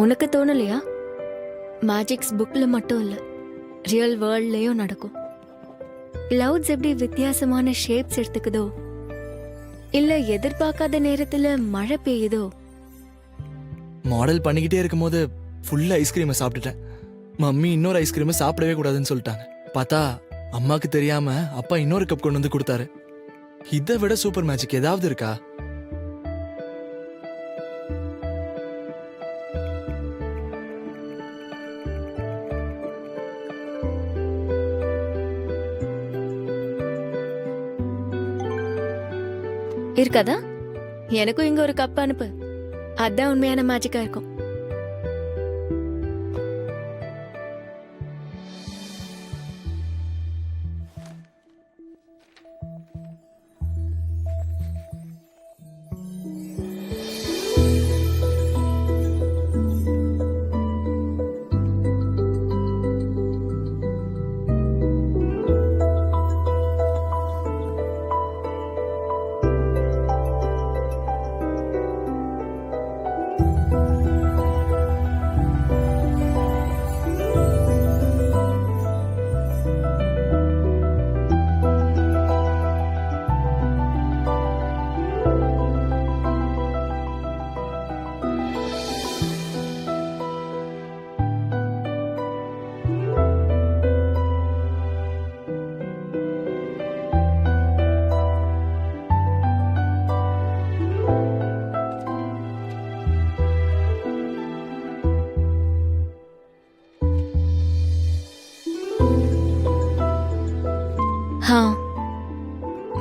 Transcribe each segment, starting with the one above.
உனக்கு தோணலையா? மேஜிக்ஸ் புக்ல மட்டும் இல்ல, ரியல் வேர்ல்ட்லயும் நடக்கும். கிளவுட்ஸ் எப்படி வித்தியாசமான ஷேப்ஸ் எடுத்துக்குதோ, இல்ல எதிர்பார்க்காத நேரத்துல மழை பெய்யுதோ. மாடல் பண்ணிக்கிட்டே இருக்கும்போது ஃபுல்லா ஐஸ்கிரீமை சாப்பிட்டுட்டேன். மம்மி இன்னொரு ஐஸ்கிரீமை சாப்பிடவே கூடாதுன்னு சொல்லிட்டாங்க. பார்த்தா அம்மாக்கு தெரியாம அப்பா இன்னொரு கப் கொண்டு வந்து கொடுத்தாரு. இதை விட சூப்பர் மேஜிக் ஏதாவது இருக்கா? இருக்காதா? எனக்கும் இங்க ஒரு கப் அனுப்பு. அதான் உண்மையான மேஜிக்கா இருக்கும்.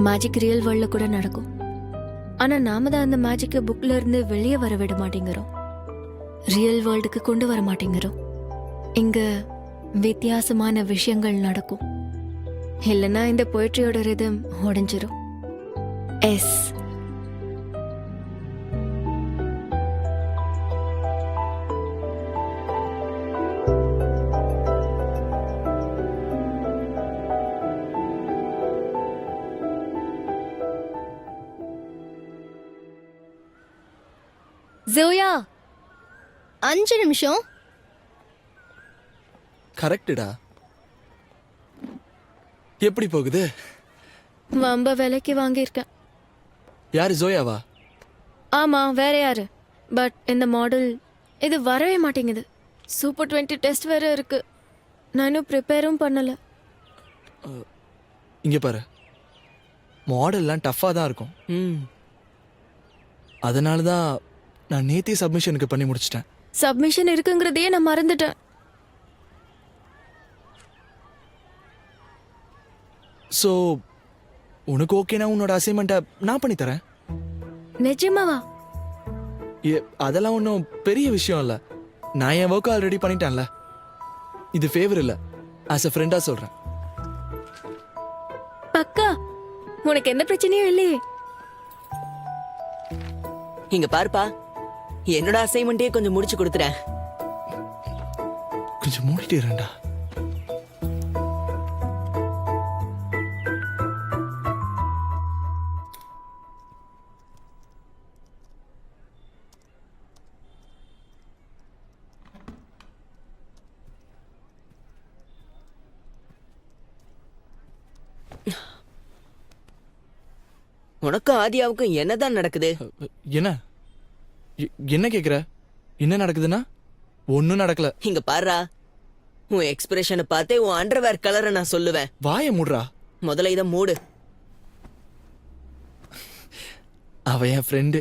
மேஜிக் ரியல் வேர்ல்ட்ல கூட நடக்கும். ஆனா நாம தான் அந்த மேஜிக்கை புக்ல இருந்து வெளியே வர விட மாட்டேங்கிறோம், ரியல் வேர்ல்டுக்கு கொண்டு வர மாட்டேங்கிறோம். இங்க வித்தியாசமான விஷயங்கள் நடக்கும். இல்லைன்னா இந்த போய்ட்ரியோட ரிதம் உடைஞ்சிரும். எஸ், ஜோயா 5 நிமிஷம். கரெக்டுடா. எப்படி போகுது? வம்ப விலைக்கு வாங்கியிருக்கேன். யாரு, ஜோயாவா? ஆமா, வேற யாரு? பட் இந்த மாடல் இது வரவே மாட்டேங்குது. சூப்பர் 20 டெஸ்ட் வேற இருக்கு. நான் இன்னும் ப்ரிப்பேரும் பண்ணல. இங்க பாரு, மாடல்லாம் டஃப்பா தான் இருக்கும். அதனால தான் நான் நேத்தே சப்மிஷனுக்கு பண்ணி முடிச்சிட்டேன். சப்மிஷன் இருக்குங்கிறதையே நான் மறந்துட்டேன். ஸோ உனக்கு ஓகேனா உன்னோட அசைன்மெண்ட்டை நான் பண்ணி தரேன். நிஜமாவா? அதெல்லாம் ஒன்றும் பெரிய விஷயம் இல்லை. நான் என் ஒர்க் ஆல்ரெடி பண்ணிட்டேன்ல. இது ஃபேவர் இல்லை, ஆஸ் அ ஃப்ரெண்டாக சொல்கிறேன். பக்கா? உனக்கு எந்த பிரச்சனையும் இல்லையே? இங்க பாருப்பா, என்னோட அசைன்மெண்ட்டே கொஞ்சம் முடிச்சு கொடுத்துறேன். கொஞ்சம் மூடிட்டு இருடா. உனக்கும் ஆதியாவுக்கும் என்னதான் நடக்குது? என்ன என்ன கேக்குற? என்ன நடக்குதுன்னா? ஒன்னும் நடக்கல. இங்க பாருடா, உன் எக்ஸ்பிரஷனை பார்த்தே உன் அண்டர்வேர் கலரை நான் சொல்லுவேன். வாய மூடுறா. முதல்ல இதை மூடு. அவ என் ஃப்ரெண்டு,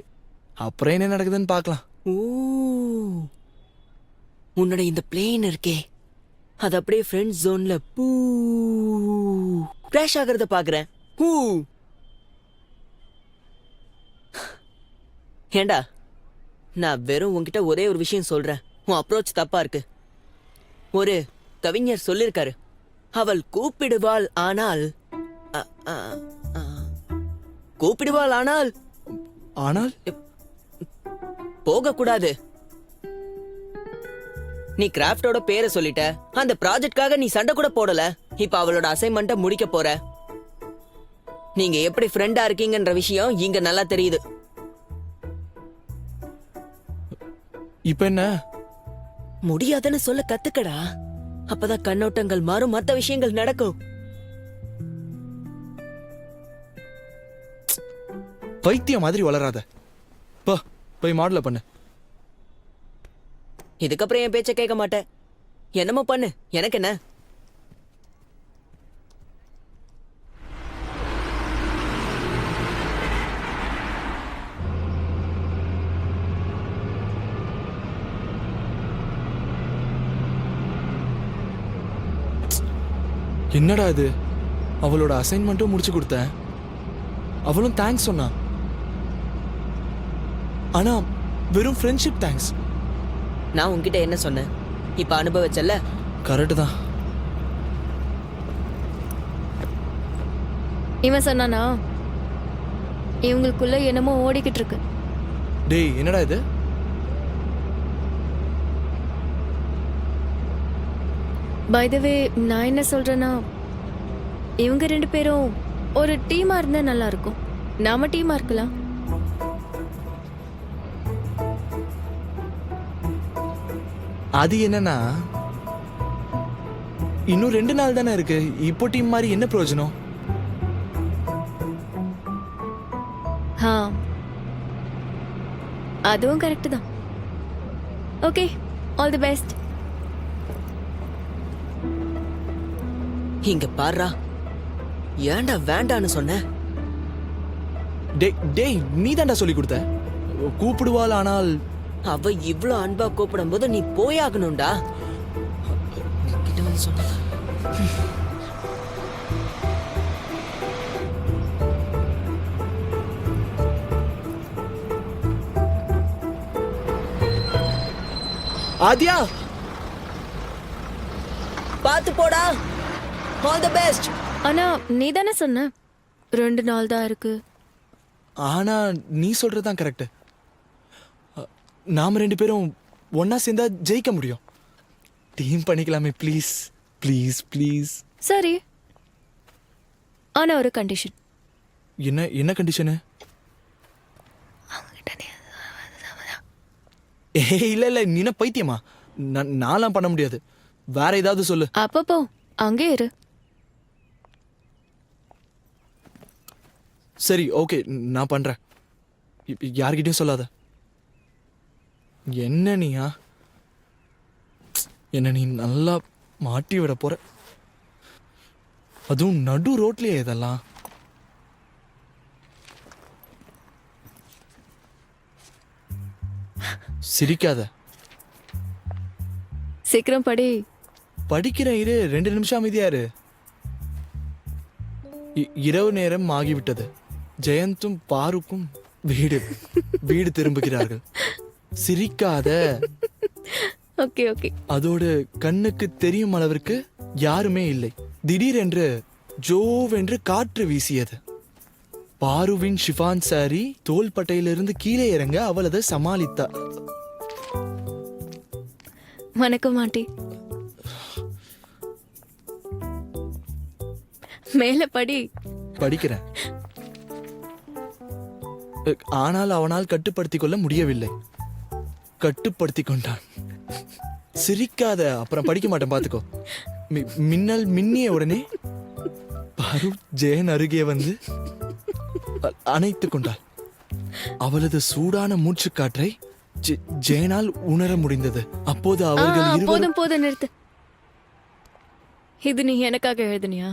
அப்புறம் என்ன நடக்குதுன்னு பார்க்கலாம். உன்னோட இந்த பிளேன் இருக்கே, அது அப்படியே ஃப்ரெண்ட் ஜோன்ல கிராஷ் ஆகிறத பாக்குறேன். ஏண்டா, நான் வெறும் உன்கிட்ட ஒரே ஒரு விஷயம் சொல்றேன். உன் அப்ரோச் தப்பா இருக்கு. ஒரு கவிஞர் சொல்லிருக்காரு, அவள் கூப்பிடுவாள் ஆனால் கூப்பிடுவாள் ஆனால் ஆனால் போக கூடாது. நீ கிராஃப்டோட பேரை சொல்லிட்ட, அந்த ப்ராஜெக்ட்காக நீ சண்டை கூட போடல. இப்ப அவளோட அசைன்மெண்ட்டை முடிக்க போற. நீங்க எப்படி ஃப்ரெண்டா இருக்கீங்கன்ற விஷயம் இங்க நல்லா தெரியுது. இப்ப என்ன? முடியாதுன்னு சொல்ல கத்துக்கடா. அப்பதான் கண்ணோட்டங்கள் மாறும், மத்த விஷயங்கள் நடக்கும். பைத்தியம் மாதிரி வளராத. போ போய் மாடல பண்ணு. இதுக்கப்புறம் என் பேச்ச கேட்க மாட்டேன். என்னமோ பண்ணு, எனக்கு என்ன. என்னடா இது, அவளோட அசைன்மெண்ட்டும் முடிச்சு கொடுத்தேன். அவளும் தேங்க்ஸ் சொன்னா. ஆனா வெறும் ஃப்ரெண்ட்ஷிப் தேங்க்ஸ். நான் உன்கிட்ட என்ன சொன்னேன்? இப்ப அனுபவிச்சல்ல. கரெக்டு தான். இவன் சொன்னானா இவங்களுக்குள்ள என்னமோ ஓடிக்கிட்டு இருக்கு. டேய் என்னடா இது? பை த வே, நான் என்ன சொல்றேன்னா, இவங்க 2 பேரும் ஒரு டீமா இருந்தா நல்லா இருக்கும். நாம டீமா இருக்கலாம். அது என்னன்னா, இன்னும் 2 நாள் தானே இருக்கு. இப்போ டீம் மாதிரி என்ன பிரயோஜனம்? ஹா, அதுவும் கரெக்ட் தான். Okay, all the best. இங்க பாருடா, ஏன்டா வேண்டான்னு சொன்ன? டேய் டேய், நீ தான்டா சொல்லி கொடுத்த. கூப்பிடுவாள், ஆனால் அவ இவ்ளோ அன்பா கூப்பிடும் போது நீ போயாகணும்டா. கிட்ட வந்து சொன்ன. ஆதியா பாத்து போடா. All the best. ஆனா நீ தானே சொன்ன 2 நாள் தான் இருக்கு. ஆனா நீ சொல்றதுதான் கரெக்ட். நாம 2 பேரும் ஒன்னா சேர்ந்தா ஜெயிக்க முடியும். டீம் பண்ணிக்கலாமே ப்ளீஸ் ப்ளீஸ் ப்ளீஸ். சரி, ஆனா ஒரு கண்டிஷன். என்ன என்ன கண்டிஷனு? ஏய் இல்ல இல்ல, நீ என்ன பைத்தியமா? நான்லாம் பண்ண முடியாது. வேற ஏதாவது சொல்லு. அப்பப்போ அங்கே இரு. சரி ஓகே, நான் பண்றேன். யார்கிட்டயும் சொல்லாத. என்ன நீயா? என்ன நீ நல்லா மாட்டி விட போற. அதுவும் நடு ரோட்லயே இதெல்லாம். சிரிக்காத. சீக்கிரம் படி. படிக்கிறேன், இரு. 2 நிமிஷம் அமைதியா இரு. இரவு நேரம் ஆகிவிட்டது. ஜெயந்தும் பாருக்கும் வீடு வீடு திரும்புகிறார்கள். சிரிக்காத. Okay okay. அதோடு கண்ணுக்கு தெரியும் அளவிற்கு யாருமே இல்லை. திடீரென்று ஜோவென்று காற்று வீசியது. பாருவின் ஷிஃபான் சாரி தோள்பட்டையிலிருந்து கீழே இறங்க அவள் அதை சமாளித்தா. வணக்கம் ஆண்டி. மேல படி. படிக்கிறேன். ஆனால் அவனால் கட்டுப்படுத்திக் கொள்ள முடியவில்லை. கட்டுப்படுத்திக் கொண்டான். சிரிக்காத, அப்புறம் படிக்க மாட்டேன் பாத்துக்கோ. மின்னல் மின்னிய உடனே பாரு ஜெயன் அருகே வந்து அணைத்துக் கொண்டாள். அவளது சூடான மூச்சுக்காற்றை ஜெயனால் உணர முடிந்தது. அப்போது அவர்கள் இருவரும் போதும் போதும் நிறுத்து. இது நீ எனக்காக எழுதுனியா?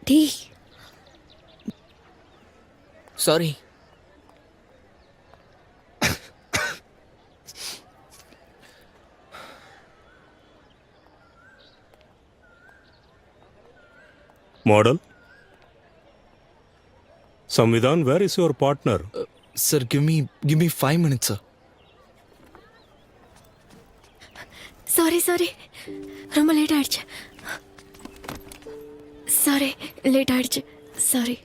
டேய், sorry. Model? Samvidhan, where is your partner? Sir give me 5 minutes sir. Sorry ரொம்ப லேட் ஆயிடுச்சு. சாரி லேட் ஆயிடுச்சு. சாரி.